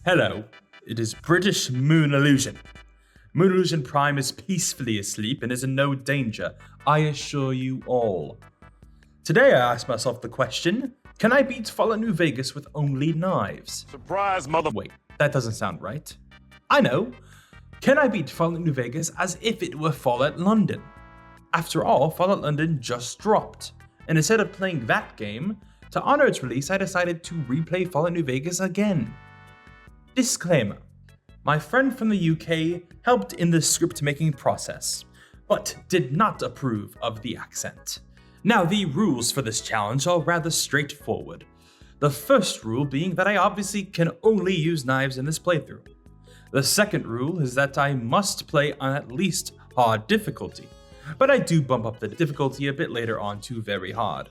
Hello, it is British Moon Illusion. Moon Illusion Prime is peacefully asleep and is in no danger, I assure you all. Today I asked myself the question, can I beat Fallout New Vegas with only knives? Surprise, mother... Wait, that doesn't sound right. I know. Can I beat Fallout New Vegas as if it were Fallout London? After all, Fallout London just dropped, and instead of playing that game, to honor its release I decided to replay Fallout New Vegas again. Disclaimer. My friend from the UK helped in the script making process, but did not approve of the accent. Now the rules for this challenge are rather straightforward. The first rule being that I obviously can only use knives in this playthrough. The second rule is that I must play on at least hard difficulty, but I do bump up the difficulty a bit later on to very hard.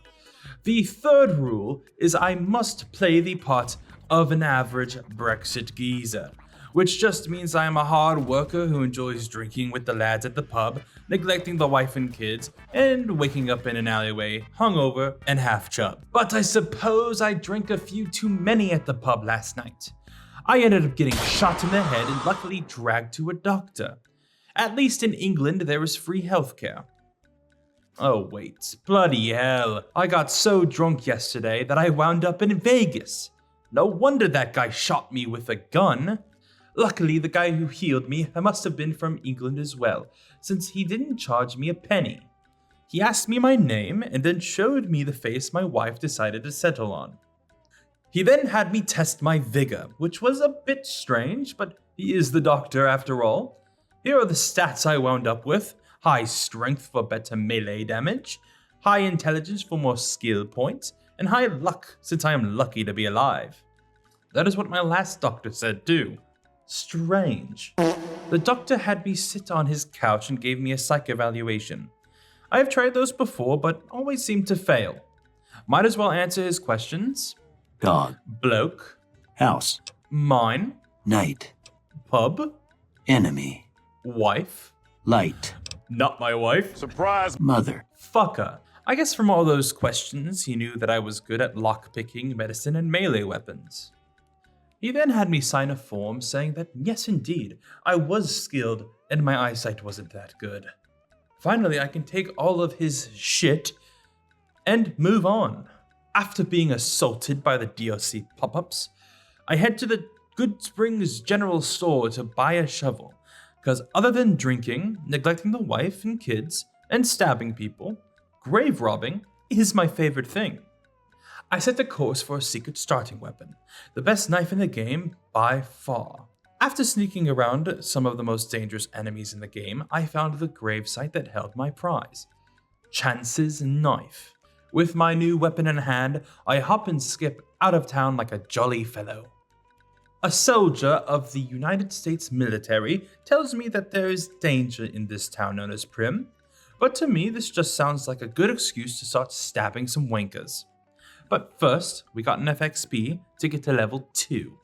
The third rule is I must play the part of an average Brexit geezer, which just means I am a hard worker who enjoys drinking with the lads at the pub, neglecting the wife and kids, and waking up in an alleyway, hungover and half chub. But I suppose I drank a few too many at the pub last night. I ended up getting shot in the head and luckily dragged to a doctor. At least in England there is free healthcare. Oh wait, bloody hell. I got so drunk yesterday that I wound up in Vegas. No wonder that guy shot me with a gun. Luckily, the guy who healed me must have been from England as well, since he didn't charge me a penny. He asked me my name and then showed me the face my wife decided to settle on. He then had me test my vigor, which was a bit strange, but he is the doctor after all. Here are the stats I wound up with. High strength for better melee damage, high intelligence for more skill points, and high luck since I am lucky to be alive. That is what my last doctor said too. Strange. The doctor had me sit on his couch and gave me a psych evaluation. I have tried those before, but always seem to fail. Might as well answer his questions. Dog. Bloke. House. Mine. Night. Pub. Enemy. Wife. Light. Not my wife. Surprise... Mother. Fucker. I guess from all those questions, he knew that I was good at lockpicking, medicine, and melee weapons. He then had me sign a form saying that yes indeed, I was skilled and my eyesight wasn't that good. Finally, I can take all of his shit and move on. After being assaulted by the DLC pop-ups, I head to the Good Springs General Store to buy a shovel, because other than drinking, neglecting the wife and kids, and stabbing people, grave robbing is my favorite thing. I set the course for a secret starting weapon, the best knife in the game by far. After sneaking around some of the most dangerous enemies in the game, I found the gravesite that held my prize, Chance's knife. With my new weapon in hand, I hop and skip out of town like a jolly fellow. A soldier of the United States military tells me that there is danger in this town known as Prim, but to me this just sounds like a good excuse to start stabbing some wankers. But first, we got enough XP to get to level 2.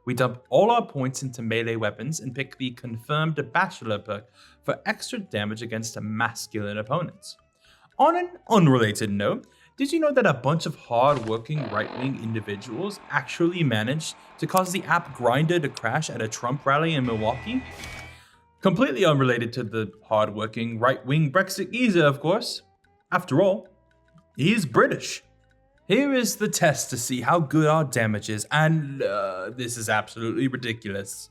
We dump all our points into melee weapons and pick the confirmed bachelor perk for extra damage against masculine opponents. On an unrelated note, did you know that a bunch of hard-working right-wing individuals actually managed to cause the app Grindr to crash at a Trump rally in Milwaukee? Completely unrelated to the hard-working right-wing Brexit geezer, of course. After all, he's British. Here is the test to see how good our damage is, and this is absolutely ridiculous.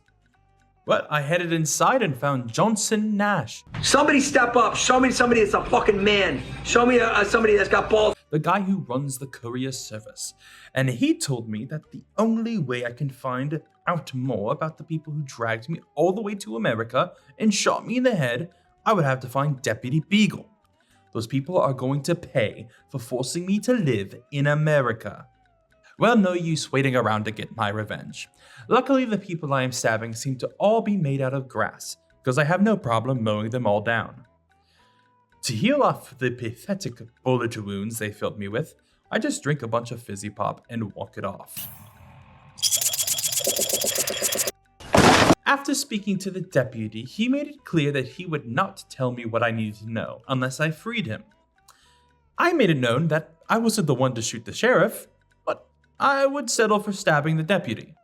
But I headed inside and found Johnson Nash. Somebody step up. Show me somebody that's a fucking man. Show me somebody that's got balls. The guy who runs the courier service. And he told me that the only way I can find out more about the people who dragged me all the way to America and shot me in the head, I would have to find Deputy Beagle. Those people are going to pay for forcing me to live in America. Well, no use waiting around to get my revenge. Luckily, the people I am stabbing seem to all be made out of grass, because I have no problem mowing them all down. To heal off the pathetic bullet wounds they filled me with, I just drink a bunch of fizzy pop and walk it off. After speaking to the deputy, he made it clear that he would not tell me what I needed to know unless I freed him. I made it known that I wasn't the one to shoot the sheriff, but I would settle for stabbing the deputy.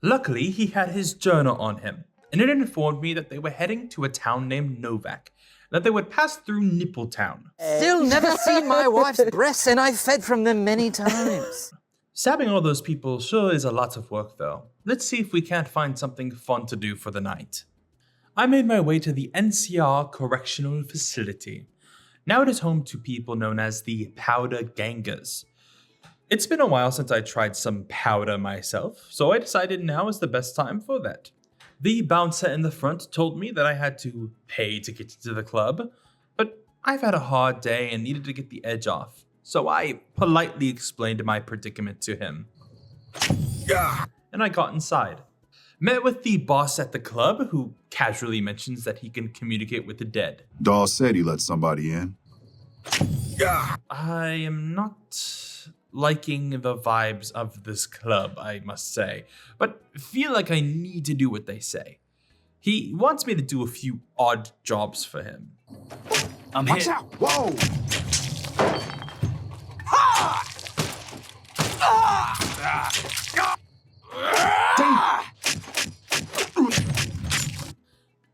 Luckily, he had his journal on him, and it informed me that they were heading to a town named Novak, and that they would pass through Nippletown. Still never seen my wife's breasts, and I've fed from them many times. Stabbing all those people sure is a lot of work though. Let's see if we can't find something fun to do for the night. I made my way to the NCR Correctional Facility. Now it is home to people known as the Powder Gangers. It's been a while since I tried some powder myself, so I decided now is the best time for that. The bouncer in the front told me that I had to pay to get into the club, but I've had a hard day and needed to get the edge off, so I politely explained my predicament to him. And I got inside. Met with the boss at the club, who casually mentions that he can communicate with the dead. Dawes said he let somebody in. I am not liking the vibes of this club, I must say, but feel like I need to do what they say. He wants me to do a few odd jobs for him. Watch hit. out! Whoa!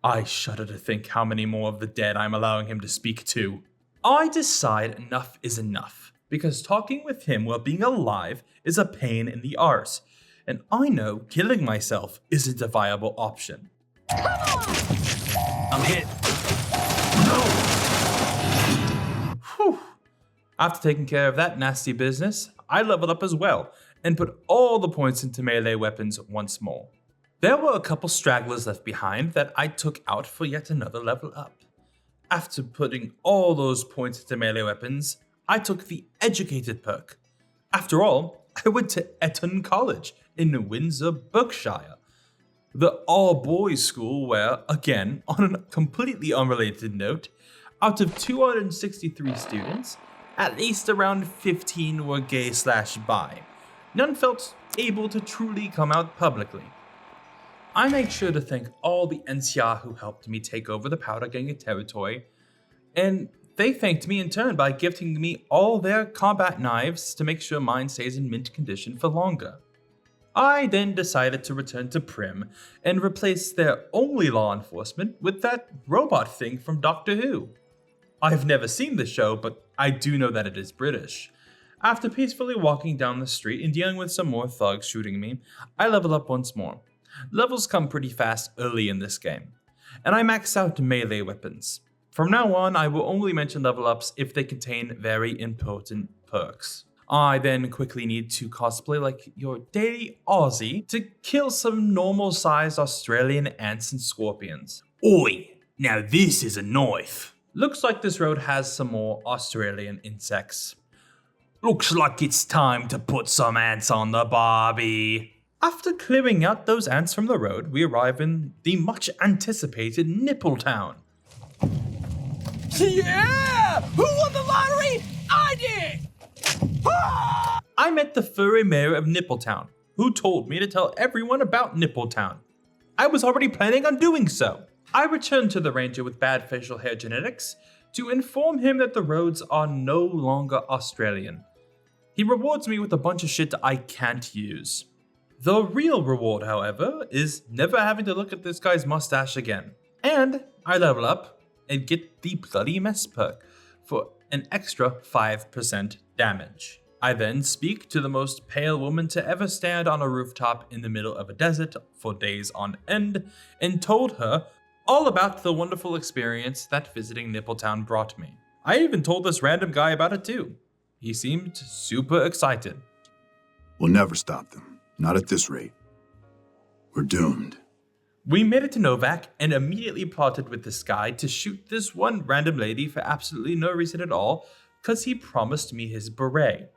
I shudder to think how many more of the dead I'm allowing him to speak to. I decide enough is enough, because talking with him while being alive is a pain in the arse, and I know killing myself isn't a viable option. I'm hit. Whew. After taking care of that nasty business, I leveled up as well, and put all the points into melee weapons once more. There were a couple stragglers left behind that I took out for yet another level up. After putting all those points into melee weapons, I took the Educated perk. After all, I went to Eton College in Windsor, Berkshire. The all-boys school where, again, on a completely unrelated note, out of 263 students, at least around 15 were gay/bi. None felt able to truly come out publicly. I make sure to thank all the NCR who helped me take over the Powder Ganger territory, and they thanked me in turn by gifting me all their combat knives to make sure mine stays in mint condition for longer. I then decided to return to Prim and replace their only law enforcement with that robot thing from Doctor Who. I've never seen the show, but I do know that it is British. After peacefully walking down the street and dealing with some more thugs shooting me, I level up once more. Levels come pretty fast early in this game, and I max out melee weapons. From now on, I will only mention level ups if they contain very important perks. I then quickly need to cosplay like your daily Aussie to kill some normal-sized Australian ants and scorpions. Oi, now this is a knife. Looks like this road has some more Australian insects. Looks like it's time to put some ants on the barbie. After clearing out those ants from the road, we arrive in the much anticipated Nippletown. Yeah! Who won the lottery? I did! I met the furry mayor of Nippletown, who told me to tell everyone about Nippletown. I was already planning on doing so. I returned to the ranger with bad facial hair genetics to inform him that the roads are no longer Australian. He rewards me with a bunch of shit I can't use. The real reward, however, is never having to look at this guy's mustache again. And I level up and get the Bloody Mess perk for an extra 5% damage. I then speak to the most pale woman to ever stand on a rooftop in the middle of a desert for days on end, and told her all about the wonderful experience that visiting Nippletown brought me. I even told this random guy about it too. He seemed super excited. We'll never stop them. Not at this rate. We're doomed. We made it to Novak and immediately plotted with this guy to shoot this one random lady for absolutely no reason at all, because he promised me his beret.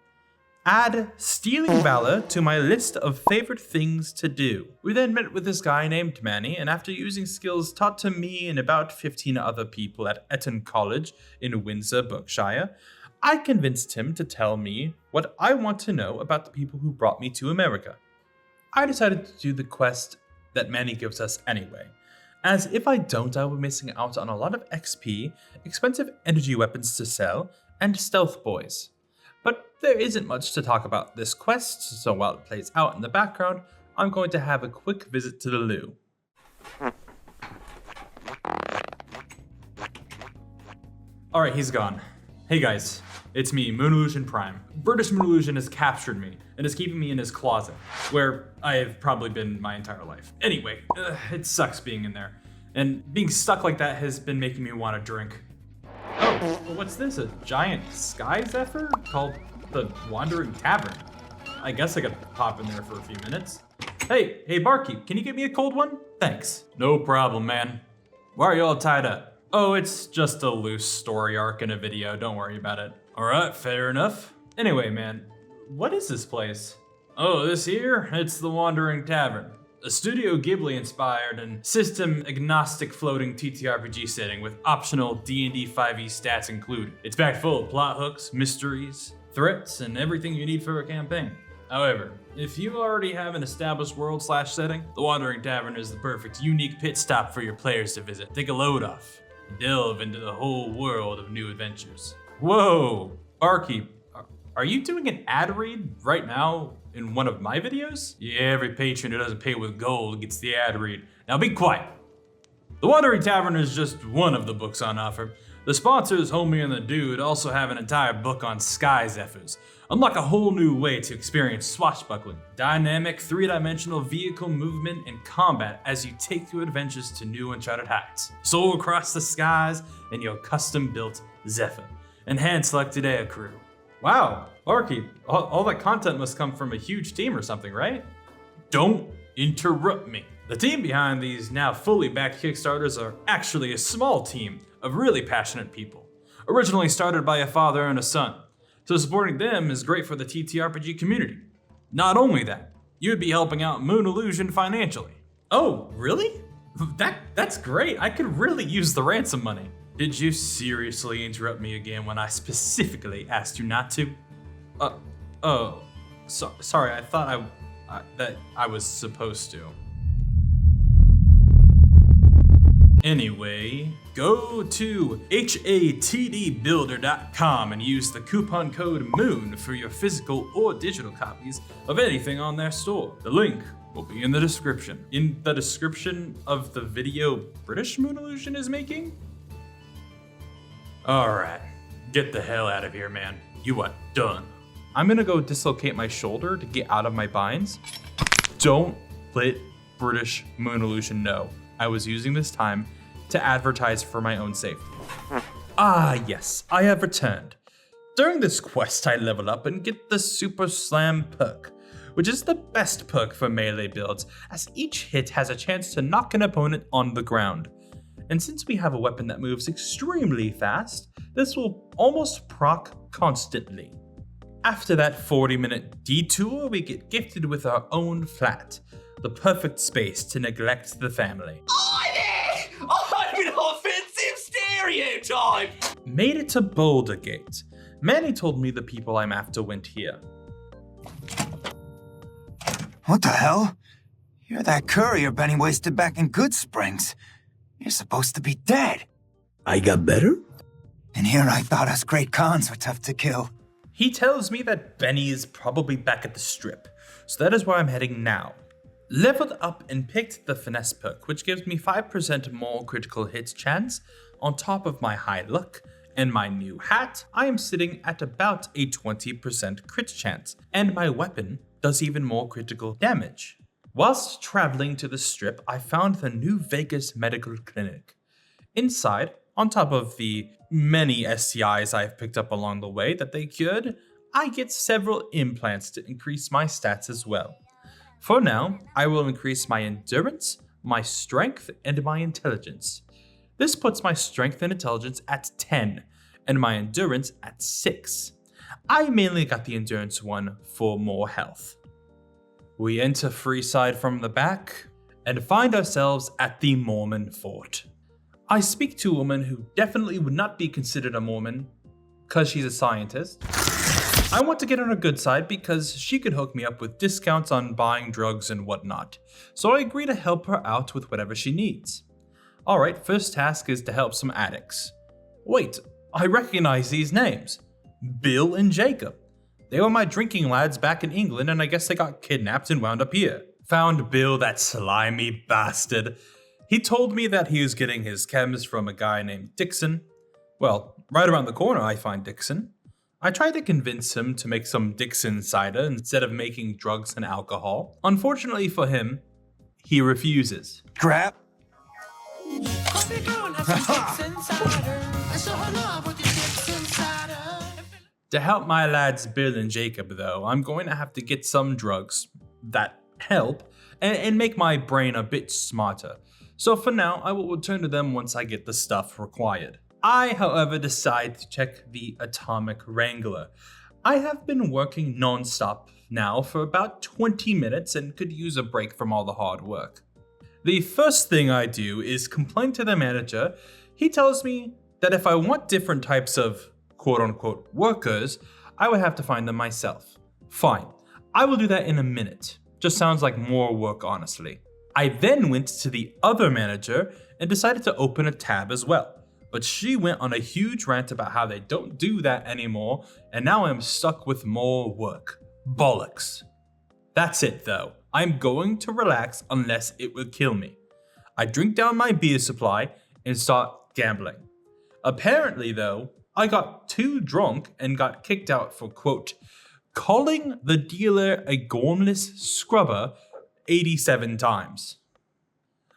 Add stealing valor to my list of favorite things to do. We then met with this guy named Manny, and after using skills taught to me and about 15 other people at Eton College in Windsor, Berkshire, I convinced him to tell me what I want to know about the people who brought me to America. I decided to do the quest that Manny gives us anyway, as if I don't, I will be missing out on a lot of XP, expensive energy weapons to sell, and stealth boys. But there isn't much to talk about this quest, so while it plays out in the background, I'm going to have a quick visit to the loo. Alright, he's gone. Hey guys, it's me, Moon Illusion Prime. British Moon Illusion has captured me and is keeping me in his closet, where I have probably been my entire life. Anyway, it sucks being in there. And being stuck like that has been making me want to drink. Oh, what's this? A giant sky zephyr called the Wandering Tavern. I guess I could pop in there for a few minutes. Hey, barkeep, can you get me a cold one? Thanks. No problem, man. Why are you all tied up? Oh, it's just a loose story arc in a video, don't worry about it. Alright, fair enough. Anyway, man, what is this place? Oh, this here? It's the Wandering Tavern. A Studio Ghibli inspired and system agnostic floating TTRPG setting with optional D&D 5e stats included. It's packed full of plot hooks, mysteries, threats, and everything you need for a campaign. However, if you already have an established world/setting, the Wandering Tavern is the perfect unique pit stop for your players to visit. Take a load off. Delve into the whole world of new adventures. Whoa, barkeep, are you doing an ad read right now in one of my videos? Yeah, every patron who doesn't pay with gold gets the ad read. Now be quiet. The Wandering Tavern is just one of the books on offer. The sponsors, Homie and the Dude, also have an entire book on sky zephyrs. Unlock a whole new way to experience swashbuckling, dynamic, three-dimensional vehicle movement and combat as you take your adventures to new uncharted heights. Soar across the skies in your custom-built Zephyr and hand-selected air crew. Wow, barkeep, all that content must come from a huge team or something, right? Don't interrupt me. The team behind these now fully backed Kickstarters are actually a small team of really passionate people, originally started by a father and a son. So supporting them is great for the TTRPG community. Not only that, you would be helping out Moon Illusion financially. Oh, really? That's great. I could really use the ransom money. Did you seriously interrupt me again when I specifically asked you not to? Sorry, I thought that I was supposed to. Anyway, go to hatdbuilder.com and use the coupon code MOON for your physical or digital copies of anything on their store. The link will be in the description. In the description of the video British Moon Illusion is making? Alright, get the hell out of here, man. You are done. I'm gonna go dislocate my shoulder to get out of my binds. Don't let British Moon Illusion know I was using this time to advertise for my own safety. Ah yes, I have returned. During this quest I level up and get the Super Slam perk, which is the best perk for melee builds, as each hit has a chance to knock an opponent on the ground. And since we have a weapon that moves extremely fast, this will almost proc constantly. After that 40-minute detour, we get gifted with our own flat, the perfect space to neglect the family. I'm an offensive stereotype! Made it to Boulder Gate. Manny told me the people I'm after went here. What the hell? You're that courier Benny wasted back in Good Springs. You're supposed to be dead. I got better? And here I thought us great cons were tough to kill. He tells me that Benny is probably back at the strip, so that is where I'm heading now. Leveled up and picked the finesse perk, which gives me 5% more critical hits chance. On top of my high luck and my new hat, I am sitting at about a 20% crit chance, and my weapon does even more critical damage. Whilst traveling to the strip, I found the New Vegas Medical Clinic. Inside, on top of the many STIs I've picked up along the way that they cured, I get several implants to increase my stats as well. For now, I will increase my endurance, my strength, and my intelligence. This puts my strength and intelligence at 10, and my endurance at 6. I mainly got the endurance one for more health. We enter Freeside from the back, and find ourselves at the Mormon Fort. I speak to a woman who definitely would not be considered a Mormon, cause she's a scientist. I want to get on her good side because she could hook me up with discounts on buying drugs and whatnot, so I agree to help her out with whatever she needs. Alright, first task is to help some addicts. Wait, I recognize these names. Bill and Jacob. They were my drinking lads back in England, and I guess they got kidnapped and wound up here. Found Bill, that slimy bastard. He told me that he was getting his chems from a guy named Dixon. Well, right around the corner I find Dixon. I tried to convince him to make some Dixon cider instead of making drugs and alcohol. Unfortunately for him, he refuses. Crap. To help my lads Bill and Jacob though, I'm going to have to get some drugs that help and make my brain a bit smarter. So for now, I will return to them once I get the stuff required. I, however, decide to check the Atomic Wrangler. I have been working non-stop now for about 20 minutes and could use a break from all the hard work. The first thing I do is complain to the manager. He tells me that if I want different types of quote-unquote workers, I would have to find them myself. Fine, I will do that in a minute. Just sounds like more work, honestly. I then went to the other manager and decided to open a tab as well. But she went on a huge rant about how they don't do that anymore, and now I'm stuck with more work. Bollocks. That's it though. I'm going to relax unless it will kill me. I drink down my beer supply and start gambling. Apparently though, I got too drunk and got kicked out for quote, calling the dealer a gormless scrubber 87 times.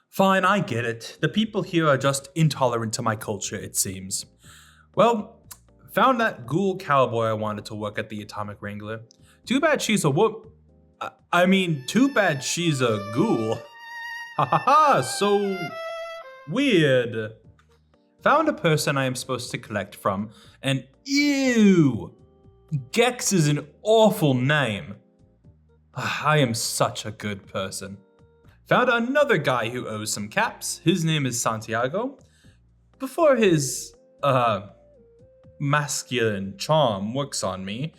Fine, I get it. The people here are just intolerant to my culture, it seems. Well, found that ghoul cowboy I wanted to work at the Atomic Wrangler. Too bad she's a too bad she's a ghoul. Ha ha ha, so weird. Found a person I am supposed to collect from, and ew! Gex is an awful name. I am such a good person. Found another guy who owes some caps. His name is Santiago. Before his, masculine charm works on me,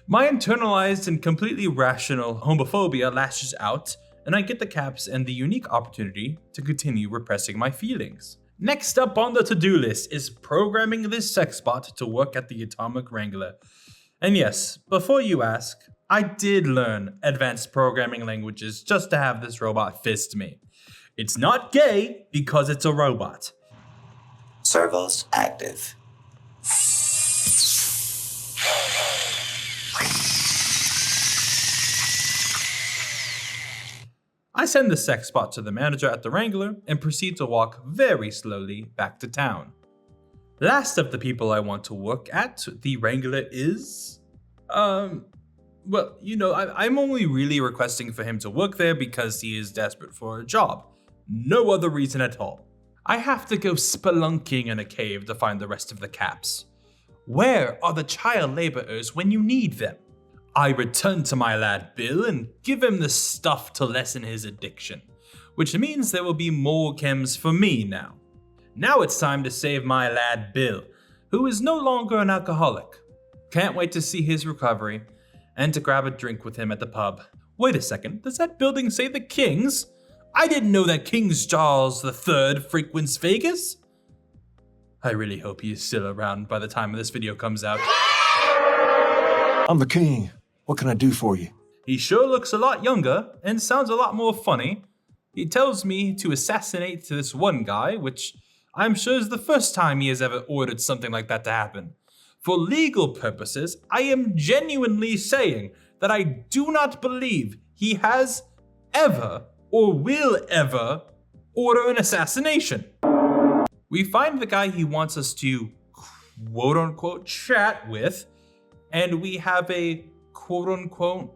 my internalized and completely rational homophobia lashes out, and I get the caps and the unique opportunity to continue repressing my feelings. Next up on the to-do list is programming this sex bot to work at the Atomic Wrangler. And yes, before you ask, I did learn advanced programming languages just to have this robot fist me. It's not gay because it's a robot. Servos active. I send the sex bot to the manager at the Wrangler and proceed to walk very slowly back to town. Last of the people I want to work at the Wrangler is... Well, you know, I'm only really requesting for him to work there because he is desperate for a job. No other reason at all. I have to go spelunking in a cave to find the rest of the caps. Where are the child laborers when you need them? I return to my lad Bill and give him the stuff to lessen his addiction, which means there will be more chems for me now. Now it's time to save my lad Bill, who is no longer an alcoholic. Can't wait to see his recovery and to grab a drink with him at the pub. Wait a second, does that building say the Kings? I didn't know that King Charles III frequents Vegas. I really hope he is still around by the time this video comes out. I'm the king. What can I do for you? He sure looks a lot younger and sounds a lot more funny. He tells me to assassinate this one guy, which I'm sure is the first time he has ever ordered something like that to happen. For legal purposes, I am genuinely saying that I do not believe he has ever or will ever order an assassination. We find the guy he wants us to quote-unquote chat with, and we have a quote-unquote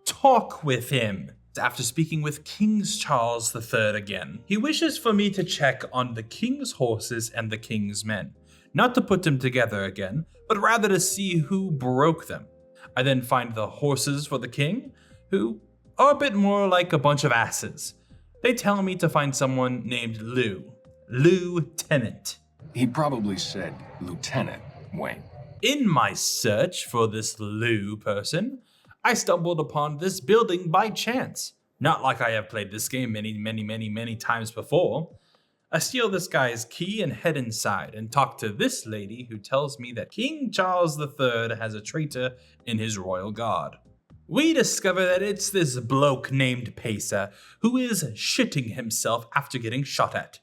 talk with him. After speaking with King Charles III again, he wishes for me to check on the king's horses and the king's men. Not to put them together again, but rather to see who broke them. I then find the horses for the king, who are a bit more like a bunch of asses. They tell me to find someone named Lieutenant. He probably said Lieutenant Wayne. In my search for this Lou person, I stumbled upon this building by chance. Not like I have played this game many times before. I steal this guy's key and head inside and talk to this lady who tells me that King Charles III has a traitor in his royal guard. We discover that it's this bloke named Pacer who is shitting himself after getting shot at.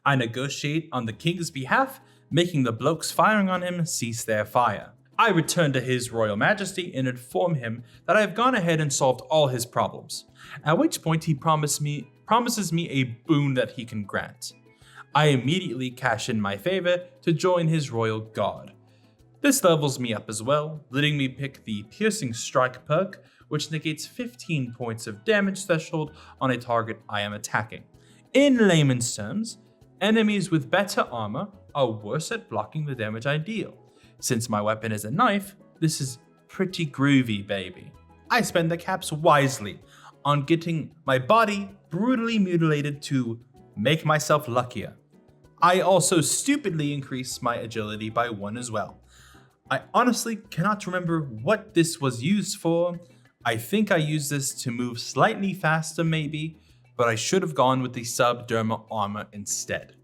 I negotiate on the king's behalf, making the blokes firing on him cease their fire. I return to his royal majesty and inform him that I have gone ahead and solved all his problems, at which point he promises me a boon that he can grant. I immediately cash in my favor to join his royal guard. This levels me up as well, letting me pick the Piercing Strike perk, which negates 15 points of damage threshold on a target I am attacking. In layman's terms, enemies with better armor are worse at blocking the damage I deal. Since my weapon is a knife, this is pretty groovy, baby. I spend the caps wisely on getting my body brutally mutilated to make myself luckier. I also stupidly increase my agility by 1 as well. I honestly cannot remember what this was used for. I think I used this to move slightly faster maybe, but I should have gone with the subdermal armor instead.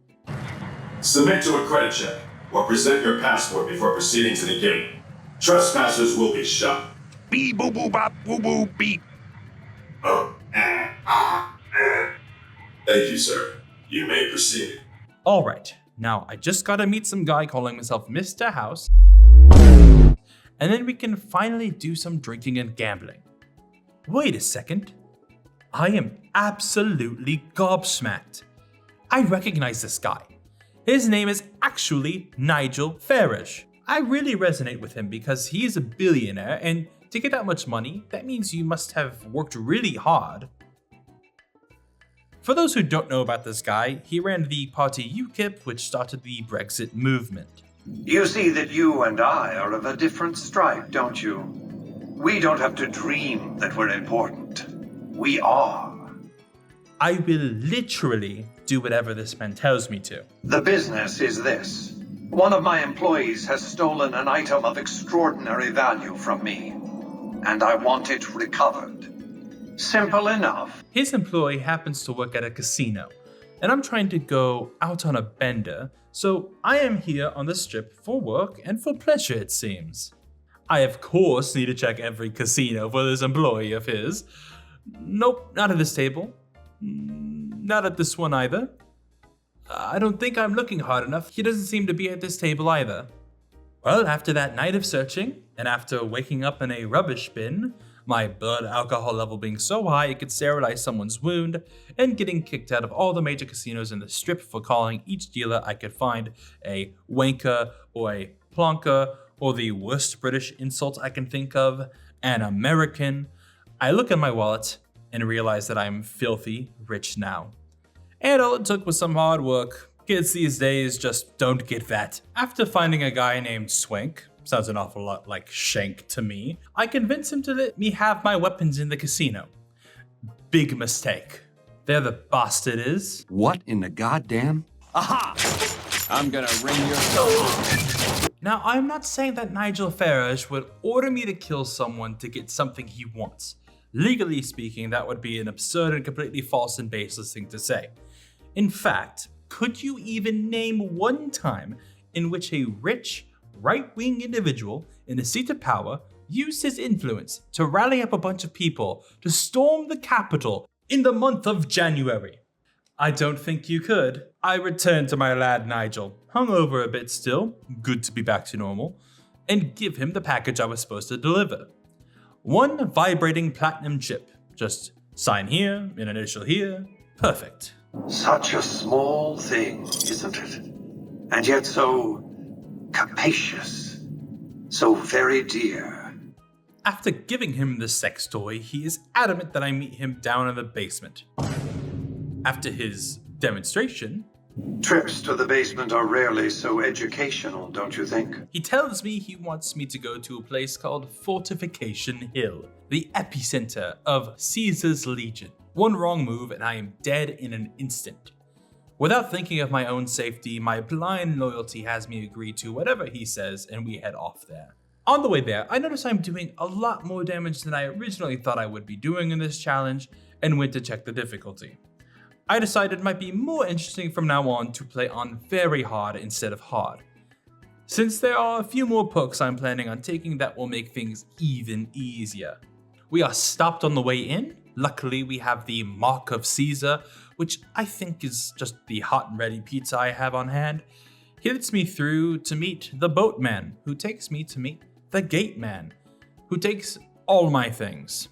Submit to a credit check, or present your passport before proceeding to the gate. Trespassers will be shot. Beep boop boop bop boop boop beep. Thank you, sir. You may proceed. Alright, now I just gotta meet some guy calling himself Mr. House, and then we can finally do some drinking and gambling. Wait a second. I am absolutely gobsmacked. I recognize this guy. His name is actually Nigel Farage. I really resonate with him because he is a billionaire, and to get that much money, that means you must have worked really hard. For those who don't know about this guy, he ran the party UKIP, which started the Brexit movement. You see that you and I are of a different stripe, don't you? We don't have to dream that we're important. We are. I will literally do whatever this man tells me to. The business is this. One of my employees has stolen an item of extraordinary value from me, and I want it recovered. Simple enough. His employee happens to work at a casino, and I'm trying to go out on a bender, so I am here on the strip for work and for pleasure, it seems. I of course need to check every casino for this employee of his. Nope, not at this table. Not at this one either. I don't think I'm looking hard enough. He doesn't seem to be at this table either. Well, after that night of searching, and after waking up in a rubbish bin, my blood alcohol level being so high it could sterilize someone's wound, and getting kicked out of all the major casinos in the strip for calling each dealer I could find a wanker or a plonker, or the worst British insult I can think of, an American, I look at my wallet and realize that I'm filthy rich now. And all it took was some hard work. Kids these days just don't get that. After finding a guy named Swank, sounds an awful lot like Shank to me, I convinced him to let me have my weapons in the casino. Big mistake. There the bastard is. What in the goddamn? Aha! I'm gonna ring your phone. Now, I'm not saying that Nigel Farage would order me to kill someone to get something he wants. Legally speaking, that would be an absurd and completely false and baseless thing to say. In fact, could you even name one time in which a rich, right-wing individual in a seat of power used his influence to rally up a bunch of people to storm the Capitol in the month of January? I don't think you could. I returned to my lad Nigel, hungover a bit still, good to be back to normal, and give him the package I was supposed to deliver. One vibrating platinum chip. Just sign here, an initial here. Perfect. Such a small thing, isn't it? And yet so capacious. So very dear. After giving him the sex toy, he is adamant that I meet him down in the basement. After his demonstration, Trips to the basement are rarely so educational, don't you think? he tells me he wants me to go to a place called Fortification Hill, the epicenter of Caesar's Legion. One wrong move and I am dead in an instant. Without thinking of my own safety, my blind loyalty has me agree to whatever he says, and we head off there. On the way there, I notice I'm doing a lot more damage than I originally thought I would be doing in this challenge, and went to check the difficulty. I decided it might be more interesting from now on to play on very hard instead of hard, since there are a few more perks I'm planning on taking that will make things even easier. We are stopped on the way in. Luckily, we have the Mark of Caesar, which I think is just the hot and ready pizza I have on hand. He lets me through to meet the boatman, who takes me to meet the gate man, who takes all my things.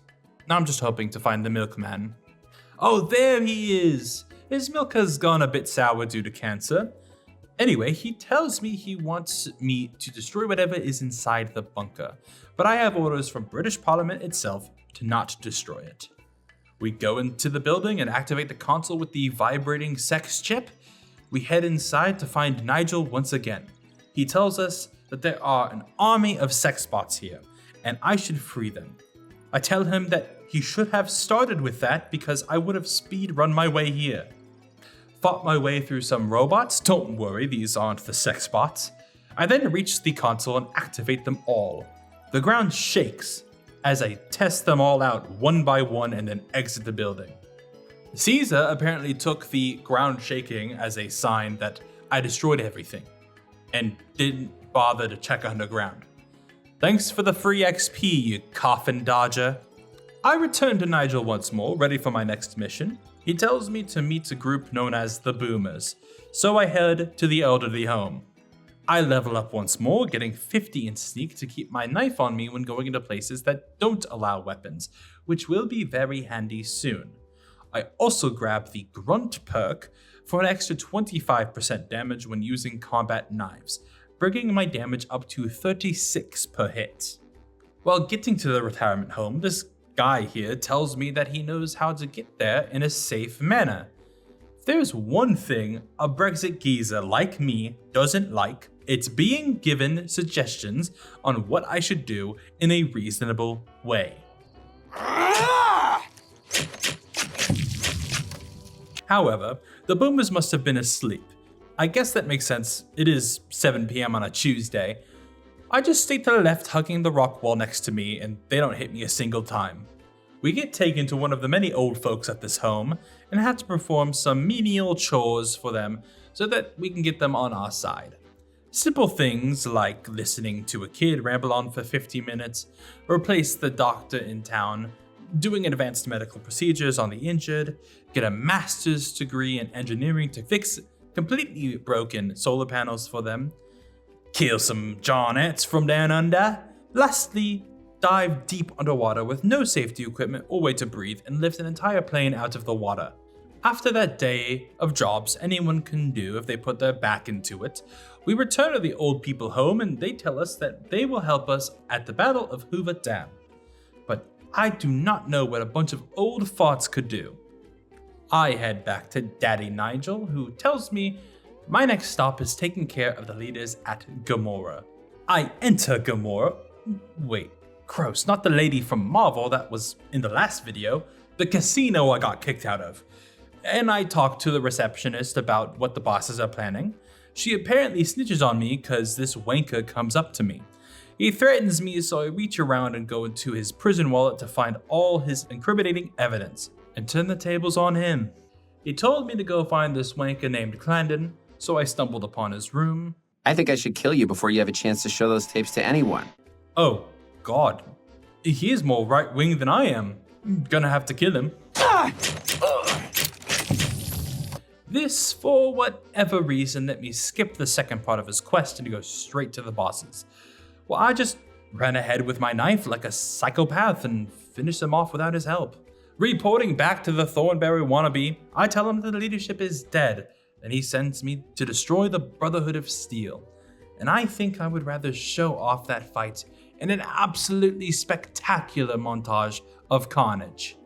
Now I'm just hoping to find the milkman. Oh, there he is! His milk has gone a bit sour due to cancer. Anyway, he tells me he wants me to destroy whatever is inside the bunker, but I have orders from British Parliament itself to not destroy it. We go into the building and activate the console with the vibrating sex chip. We head inside to find Nigel once again. He tells us that there are an army of sex bots here, and I should free them. I tell him that he should have started with that because I would have speed run my way here. Fought my way through some robots. Don't worry, these aren't the sex bots. I then reach the console and activate them all. The ground shakes as I test them all out one by one and then exit the building. Caesar apparently took the ground shaking as a sign that I destroyed everything and didn't bother to check underground. Thanks for the free XP, you coffin dodger. I return to Nigel once more, ready for my next mission. He tells me to meet a group known as the Boomers, so I head to the elderly home. I level up once more, getting 50 in sneak to keep my knife on me when going into places that don't allow weapons, which will be very handy soon. I also grab the Grunt perk for an extra 25% damage when using combat knives, bringing my damage up to 36 per hit. While getting to the retirement home, this guy here tells me that he knows how to get there in a safe manner. If there's one thing a Brexit geezer like me doesn't like, it's being given suggestions on what I should do in a reasonable way. However, the Boomers must have been asleep. I guess that makes sense, it is 7 PM on a Tuesday. I just stay to the left hugging the rock wall next to me and they don't hit me a single time. We get taken to one of the many old folks at this home and have to perform some menial chores for them so that we can get them on our side. Simple things like listening to a kid ramble on for 50 minutes, replace the doctor in town, doing advanced medical procedures on the injured, get a master's degree in engineering to fix completely broken solar panels for them, kill some Johnettes from down under, lastly, dive deep underwater with no safety equipment or way to breathe and lift an entire plane out of the water. After that day of jobs anyone can do if they put their back into it, we return to the old people home and they tell us that they will help us at the Battle of Hoover Dam. But I do not know what a bunch of old farts could do. I head back to Daddy Nigel, who tells me my next stop is taking care of the leaders at Gamora. I enter Gamora. Wait, gross, not the lady from Marvel that was in the last video, the casino I got kicked out of. And I talk to the receptionist about what the bosses are planning. She apparently snitches on me because this wanker comes up to me. He threatens me, so I reach around and go into his prison wallet to find all his incriminating evidence and turn the tables on him. He told me to go find this wanker named Clandon, so I stumbled upon his room. I think I should kill you before you have a chance to show those tapes to anyone. Oh, God. He is more right-wing than I am. Gonna have to kill him. This, for whatever reason, let me skip the second part of his quest and go straight to the bosses. Well, I just ran ahead with my knife like a psychopath and finished him off without his help. Reporting back to the Thornberry wannabe, I tell him that the leadership is dead, and he sends me to destroy the Brotherhood of Steel. And I think I would rather show off that fight in an absolutely spectacular montage of carnage.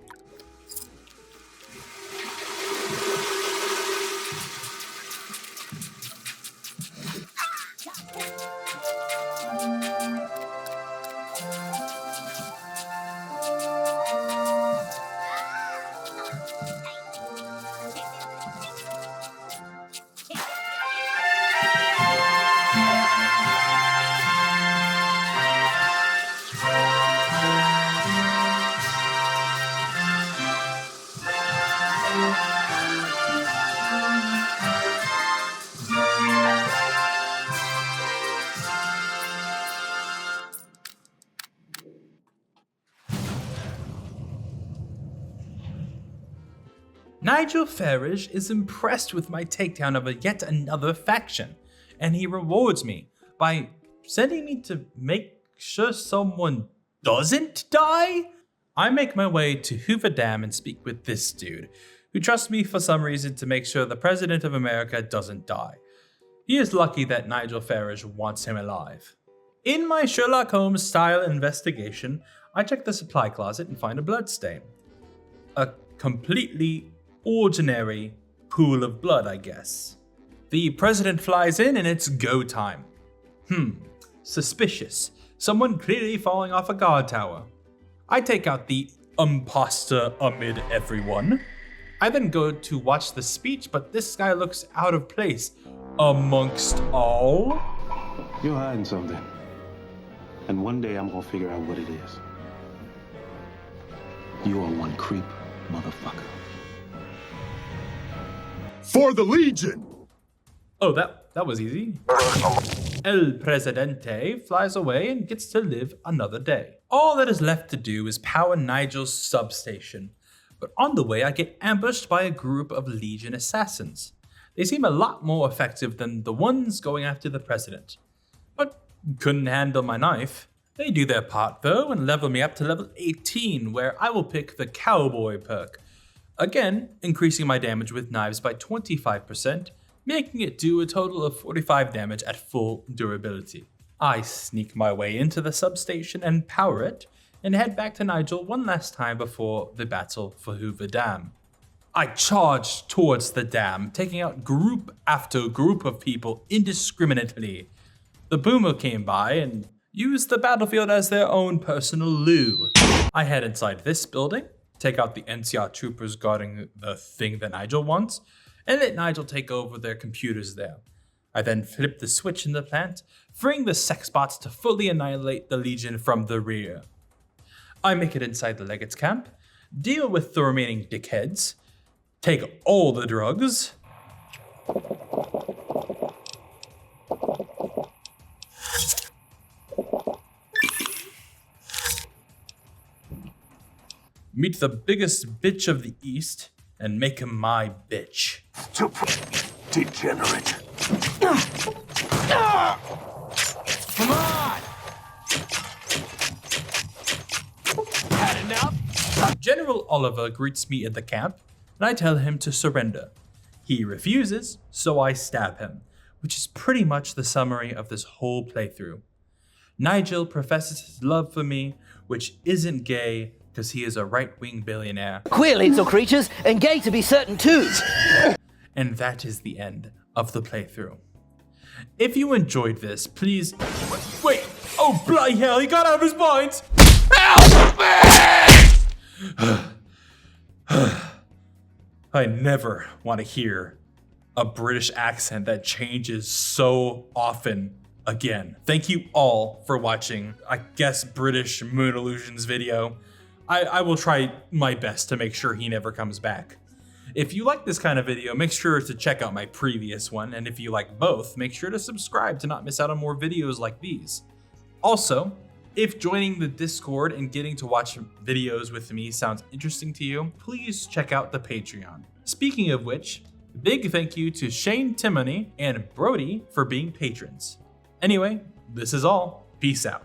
Nigel Farage is impressed with my takedown of yet another faction, and he rewards me by sending me to make sure someone doesn't die? I make my way to Hoover Dam and speak with this dude, who trusts me for some reason to make sure the President of America doesn't die. He is lucky that Nigel Farage wants him alive. In my Sherlock Holmes style investigation, I check the supply closet and find a bloodstain. A completely ordinary pool of blood, I guess. The president flies in and it's go time. Suspicious. Someone clearly falling off a guard tower. I take out the imposter amid everyone. I then go to watch the speech, but this guy looks out of place amongst all. You're hiding something. And one day I'm gonna figure out what it is. You are one creep, motherfucker. For the Legion! Oh, that was easy. El Presidente flies away and gets to live another day. All that is left to do is power Nigel's substation. But on the way, I get ambushed by a group of Legion assassins. They seem a lot more effective than the ones going after the president. But couldn't handle my knife. They do their part though and level me up to level 18, where I will pick the Cowboy perk. Again, increasing my damage with knives by 25%, making it do a total of 45 damage at full durability. I sneak my way into the substation and power it, and head back to Nigel one last time before the battle for Hoover Dam. I charged towards the dam, taking out group after group of people indiscriminately. The boomer came by and used the battlefield as their own personal loo. I head inside this building, take out the NCR troopers guarding the thing that Nigel wants, and let Nigel take over their computers there. I then flip the switch in the plant, freeing the sex bots to fully annihilate the Legion from the rear. I make it inside the Legates camp, deal with the remaining dickheads, take all the drugs, meet the biggest bitch of the East, and make him my bitch. Stupid degenerate. Come on! Had enough? General Oliver greets me at the camp, and I tell him to surrender. He refuses, so I stab him, which is pretty much the summary of this whole playthrough. Nigel professes his love for me, which isn't gay, because he is a right-wing billionaire. Queer little creatures, and gay to be certain too. And that is the end of the playthrough. If you enjoyed this, please... Wait! Oh, bloody hell, he got out of his mind! Help me! I never want to hear a British accent that changes so often again. Thank you all for watching, I guess, British Moon Illusions video. I will try my best to make sure he never comes back. If you like this kind of video, make sure to check out my previous one, and if you like both, make sure to subscribe to not miss out on more videos like these. Also, if joining the Discord and getting to watch videos with me sounds interesting to you, please check out the Patreon. Speaking of which, big thank you to Shane Timoney and Brody for being patrons. Anyway, this is all. Peace out.